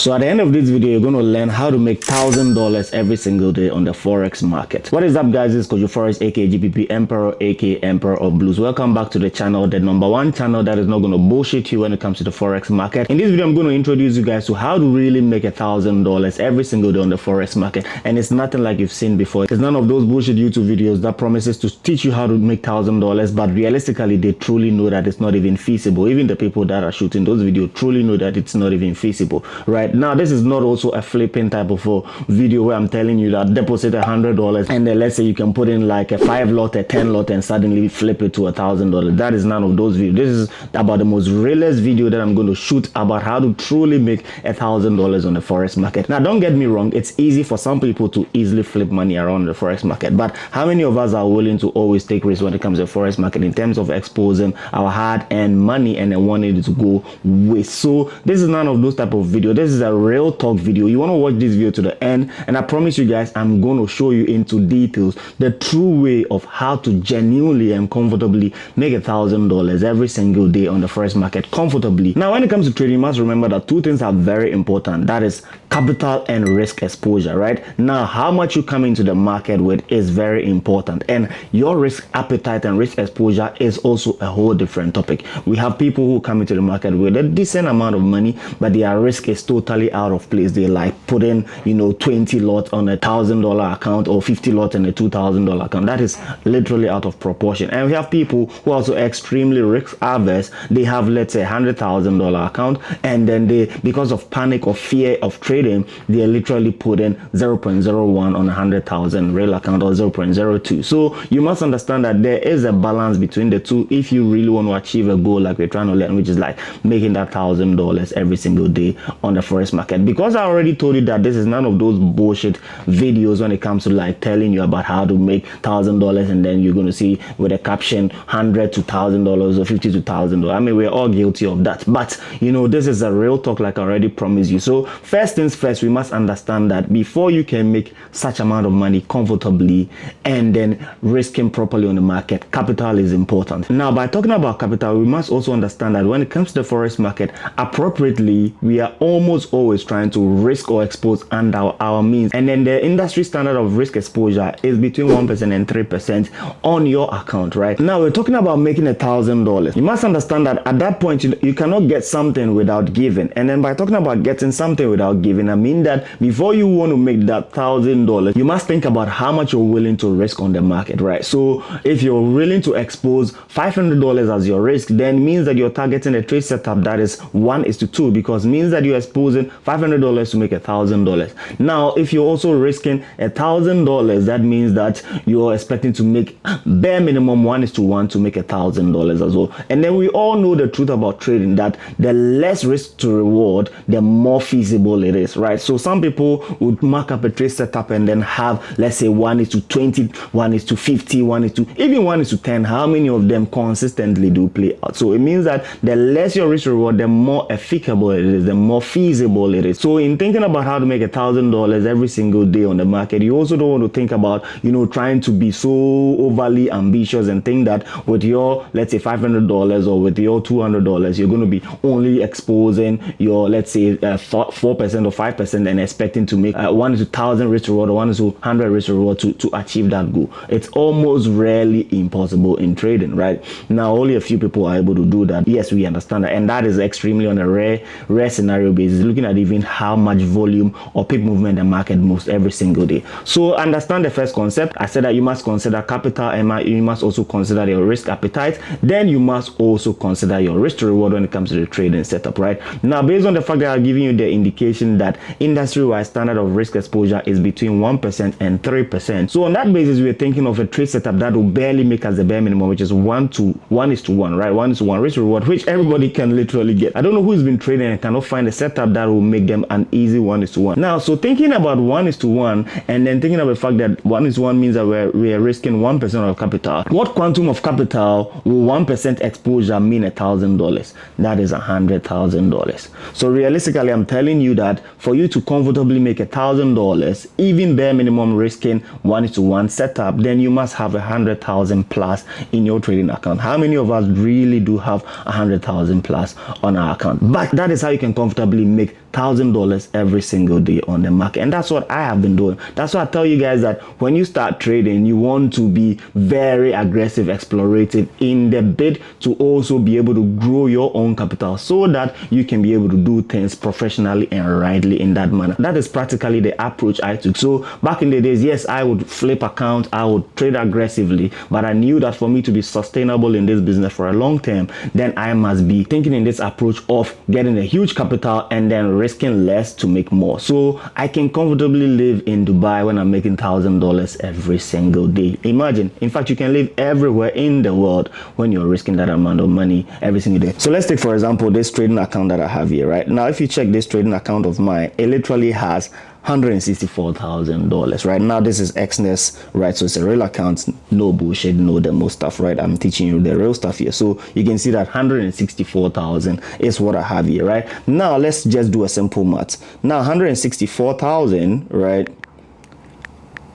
So at the end of this video, you're going to learn how to make $1,000 every single day on the Forex market. What is up, guys? This is KOJOFOREX, aka GPP Emperor, aka Emperor of Blues. Welcome back to the channel, the #1 channel that is not going to bullshit you when it comes to the Forex market. In this video, I'm going to introduce you guys to how to really make $1,000 every single day on the Forex market. And it's nothing like you've seen before. It's none of those bullshit YouTube videos that promises to teach you how to make $1,000, but realistically, they truly know that it's not even feasible. Even the people that are shooting those videos truly know that it's not even feasible, right? Now, this is not also a flipping type of a video where I'm telling you that deposit $100 and then let's say you can put in like a 5 lot, a 10 lot, and suddenly flip it to $1,000. That is none of those videos. This is about the most realest video that I'm going to shoot about how to truly make $1,000 on the Forex market. Now, don't get me wrong, it's easy for some people to easily flip money around the Forex market, but how many of us are willing to always take risks when it comes to the Forex market in terms of exposing our hard-earned money and then wanting it to go waste? So this is none of those type of video. This is a real talk video. You want to watch this video to the end, and I promise you guys, I'm going to show you into details the true way of how to genuinely and comfortably make $1,000 every single day on the Forex market comfortably. Now, when it comes to trading, you must remember that two things are very important. That is capital and risk exposure, right? Now, how much you come into the market with is very important, and your risk appetite and risk exposure is also a whole different topic. We have people who come into the market with a decent amount of money, but their risk is totally out of place. They like put in 20 lots on $1,000 account or 50 lots in a $2,000 account. That is literally out of proportion. And we have people who are also extremely risk averse. They have, let's say, $100,000 account, and then they, because of panic or fear of trading, they literally put in 0.01 on 100,000 real account or 0.02. So you must understand that there is a balance between the two if you really want to achieve a goal like we're trying to learn, which is like making that $1,000 every single day on the Forex market. Because I already told you that this is none of those bullshit videos when it comes to like telling you about how to make $1,000 and then you're going to see with a caption $100 to $1,000 or 50 to $1,000. I mean, we're all guilty of that, but this is a real talk like I already promised you. So first things first, we must understand that before you can make such amount of money comfortably and then risking properly on the market, capital is important. Now, by talking about capital, we must also understand that when it comes to the Forex market, appropriately, we are almost always trying to risk or expose under our means, and then the industry standard of risk exposure is between 1% and 3% on your account. Right now, we're talking about making $1,000. You must understand that at that point, you cannot get something without giving. And then by talking about getting something without giving, I mean that before you want to make that $1,000, you must think about how much you're willing to risk on the market, right? So if you're willing to expose $500 as your risk, then means that you're targeting a trade setup that is 1:2, because means that you're exposing $500 to make $1,000. Now, if you're also risking $1,000, that means that you're expecting to make bare minimum 1:1 to make $1,000 as well. And then we all know the truth about trading, that the less risk to reward, the more feasible it is, right? So some people would mark up a trade setup and then have, let's say, 1:20, 1:50, even 1:10. How many of them consistently do play out? So it means that the less your risk reward, the more applicable it is, the more feasible it is. So in thinking about how to make $1,000 every single day on the market, you also don't want to think about trying to be so overly ambitious and think that with your, let's say, $500 or with your $200, you're going to be only exposing your, let's say, 4% or 5% and expecting to make 1:1,000 risk reward or 1:100 risk reward to achieve that goal. It's almost rarely impossible in trading, right? Now, only a few people are able to do that. Yes, we understand that, and that is extremely on a rare scenario basis, looking at even how much volume or peak movement the market moves every single day. So understand the first concept. I said that you must consider capital, and you must also consider your risk appetite. Then you must also consider your risk to reward when it comes to the trading setup, right? Now, based on the fact that I've given you the indication that industry-wide standard of risk exposure is between 1% and 3%. So on that basis, we're thinking of a trade setup that will barely make us the bare minimum, which is 1:1, right? 1:1 risk reward, which everybody can literally get. I don't know who's been trading and cannot find a setup that will make them an easy 1:1. Now, so thinking about 1:1 and then thinking about the fact that 1:1 means that we're risking 1% of capital. What quantum of capital will 1% exposure mean $1,000? That is $100,000. So realistically, I'm telling you that for you to comfortably make $1,000, even bare minimum risking 1:1 setup, then you must have 100,000 plus in your trading account. How many of us really do have 100,000 plus on our account? But that is how you can comfortably make $1,000 every single day on the market. And that's what I have been doing. That's why I tell you guys that when you start trading, you want to be very aggressive, explorative in the bid to also be able to grow your own capital so that you can be able to do things professionally and rightly in that manner. That is practically the approach I took. So back in the days, yes, I would flip accounts, I would trade aggressively, but I knew that for me to be sustainable in this business for a long term, then I must be thinking in this approach of getting a huge capital and then risking less to make more. So I can comfortably live in Dubai when I'm making $1,000 every single day. Imagine, in fact, you can live everywhere in the world when you're risking that amount of money every single day. So let's take, for example, this trading account that I have here, right? Now, if you check this trading account of mine, it literally has $164,000 right now. This is Xness, right? So it's a real account, no bullshit, no demo stuff, right? I'm teaching you the real stuff here. So you can see that 164,000 is what I have here, right? Now let's just do a simple math. Now 164,000, right?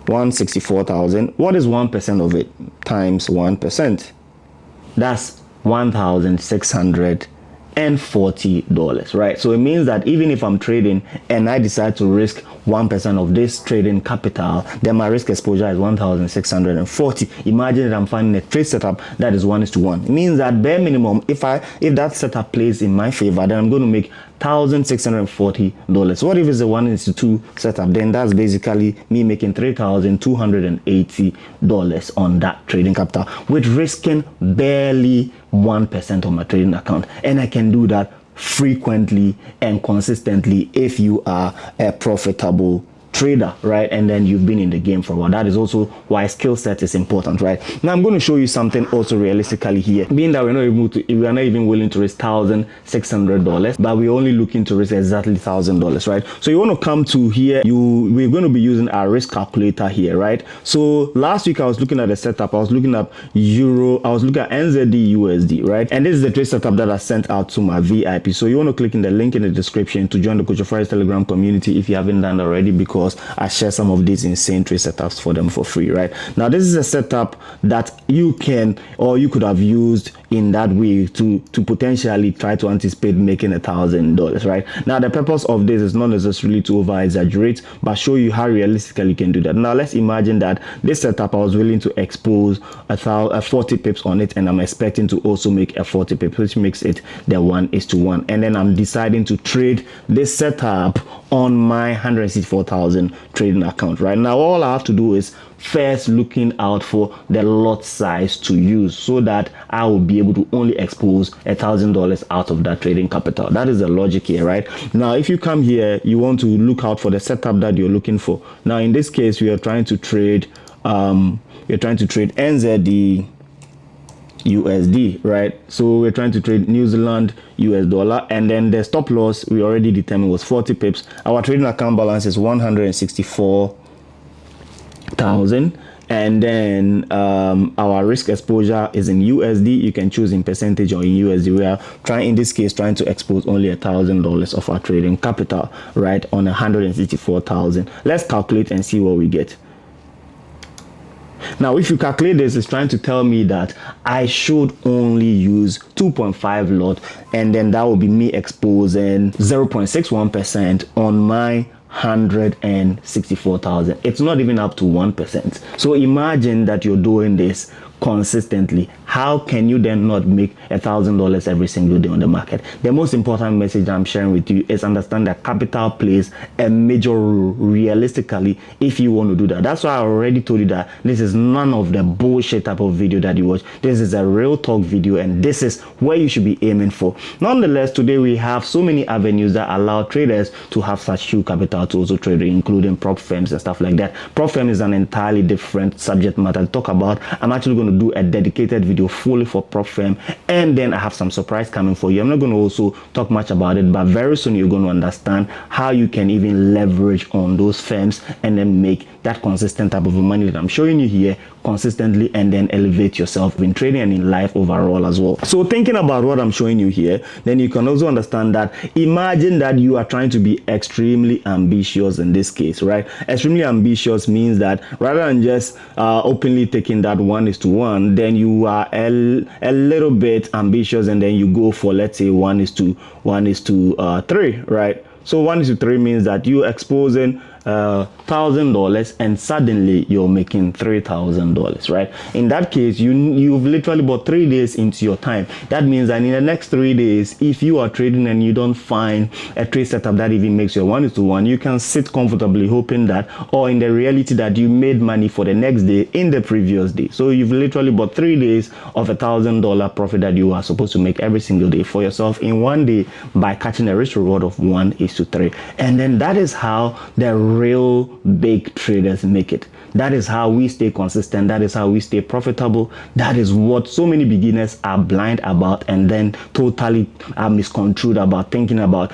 164,000. What is 1% of it times 1%? That's $1,640, right? So it means that even if I'm trading and I decide to risk 1% of this trading capital, then my risk exposure is 1,640. Imagine that I'm finding a trade setup that is 1:1. It means that bare minimum, if that setup plays in my favor, then I'm going to make $1,640. What if it's a 1:2 setup? Then that's basically me making $3,280 on that trading capital with risking barely 1% of my trading account. And I can do that frequently and consistently if you are a profitable trader, right? And then you've been in the game for a while. That is also why skill set is important, right? Now I'm going to show you something also realistically here, being that we're not even willing to risk $1,600, but we're only looking to risk exactly $1,000, right? So you want to come to here, we're going to be using our risk calculator here, right? So last week I was looking at the setup, I was looking at euro, I was looking at NZD USD, right? And this is the trade setup that I sent out to my VIP. So you want to click in the link in the description to join the KOJOFOREX Telegram community if you haven't done already, because I share some of these insane trade setups for them for free, right? Now this is a setup that you can, or you could have used in that way to potentially try to anticipate making $1,000, right? Now the purpose of this is not necessarily to over exaggerate, but show you how realistically you can do that. Now let's imagine that this setup I was willing to expose a 40 pips on it, and I'm expecting to also make a 40 pips, which makes it the 1:1, and then I'm deciding to trade this setup on my 164,000 trading account. Right now all I have to do is first looking out for the lot size to use so that I will be able to only expose $1,000 out of that trading capital. That is the logic here, right? Now if you come here, you want to look out for the setup that you're looking for. Now in this case we are trying to trade NZD USD, right? So we're trying to trade New Zealand US dollar, and then the stop loss we already determined was 40 pips. Our trading account balance is 164,000, and then our risk exposure is in USD. You can choose in percentage or in USD. We are trying, in this case, trying to expose only $1,000 of our trading capital, right, on 164,000. Let's calculate and see what we get. Now if you calculate this, it's trying to tell me that I should only use 2.5 lot, and then that will be me exposing 0.61% on my 164,000. It's not even up to 1%. So imagine that you're doing this consistently. How can you then not make $1,000 every single day on the market? The most important message I'm sharing with you is understand that capital plays a major role realistically if you want to do that. That's why I already told you that this is none of the bullshit type of video that you watch. This is a real talk video, and this is where you should be aiming for. Nonetheless, today we have so many avenues that allow traders to have such huge capital to also trade, including prop firms and stuff like that. Prop firm is an entirely different subject matter to talk about. I'm actually going to do a dedicated video fully for prop firm, and then I have some surprise coming for you. I'm not going to also talk much about it, but very soon you're going to understand how you can even leverage on those firms and then make that consistent type of money that I'm showing you here consistently, and then elevate yourself in trading and in life overall as well. So thinking about what I'm showing you here, then you can also understand that imagine that you are trying to be extremely ambitious in this case, right? Extremely ambitious means that rather than just openly taking that 1:1, then you are a little bit ambitious and then you go for, let's say, 1:3, right? So 1:3 means that you're exposing $1,000 and suddenly you're making $3,000, right? In that case, you've literally bought 3 days into your time. That means that in the next 3 days, if you are trading and you don't find a trade setup that even makes your 1:1, you can sit comfortably hoping that, or in the reality that you made money for the next day in the previous day. So you've literally bought 3 days of $1,000 profit that you are supposed to make every single day for yourself in one day by catching a risk reward of 1:3. And then that is how the real big traders make it. That is how we stay consistent. That is how we stay profitable. That is what so many beginners are blind about and then totally are misconstrued about, thinking about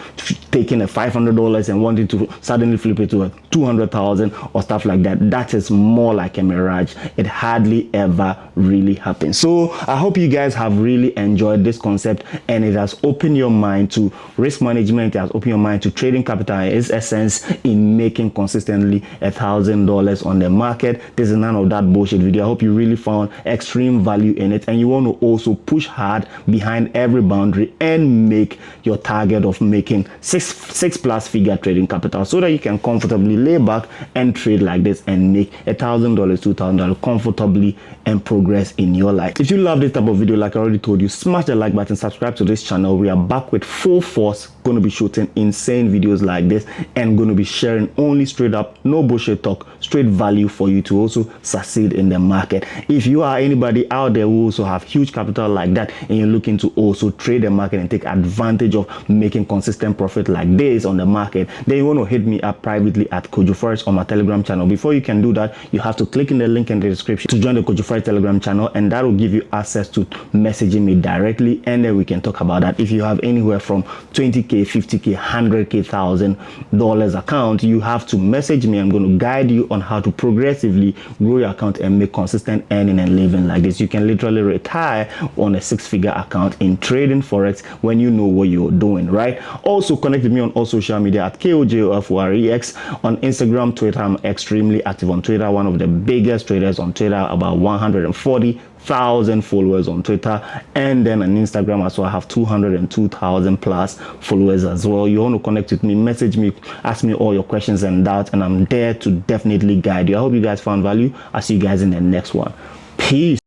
taking a $500 and wanting to suddenly flip it to a 200,000 or stuff like that. That is more like a mirage. It hardly ever really happens. So I hope you guys have really enjoyed this concept and it has opened your mind to risk management. It has opened your mind to trading capital in its essence in making consistently $1,000 on the market. This is none of that bullshit video. I hope you really found extreme value in it and you want to also push hard behind every boundary and make your target of making six plus figure trading capital so that you can comfortably lay back and trade like this and make $1,000, $2,000 comfortably and progress in your life. If you love this type of video, like I already told you, smash the like button, subscribe to this channel. We are back with full force, going to be shooting insane videos like this and going to be sharing only straight up, no bullshit talk, straight value for you to also succeed in the market. If you are anybody out there who also have huge capital like that and you're looking to also trade the market and take advantage of making consistent profit like this on the market, then you want to hit me up privately at KOJOFOREX on my Telegram channel. Before you can do that, you have to click in the link in the description to join the KOJOFOREX Telegram channel, and that will give you access to messaging me directly, and then we can talk about that. If you have anywhere from 20k, 50k, 100k, $1,000 account, you have to message me. I'm going to guide you on how to progressively grow your account and make consistent earning and living like this. You can literally retire on a 6-figure account in trading forex when you know what you're doing, right? Also connect with me on all social media at KOJOFOREX on Instagram, Twitter. I'm extremely active on Twitter, one of the biggest traders on Twitter, about 140,000 followers on Twitter, and then on Instagram as well I have 202,000 plus followers as well. You want to connect with me, message me, ask me all your questions and doubts, and I'm there to definitely guide you. I hope you guys found value. I'll see you guys in the next one. Peace.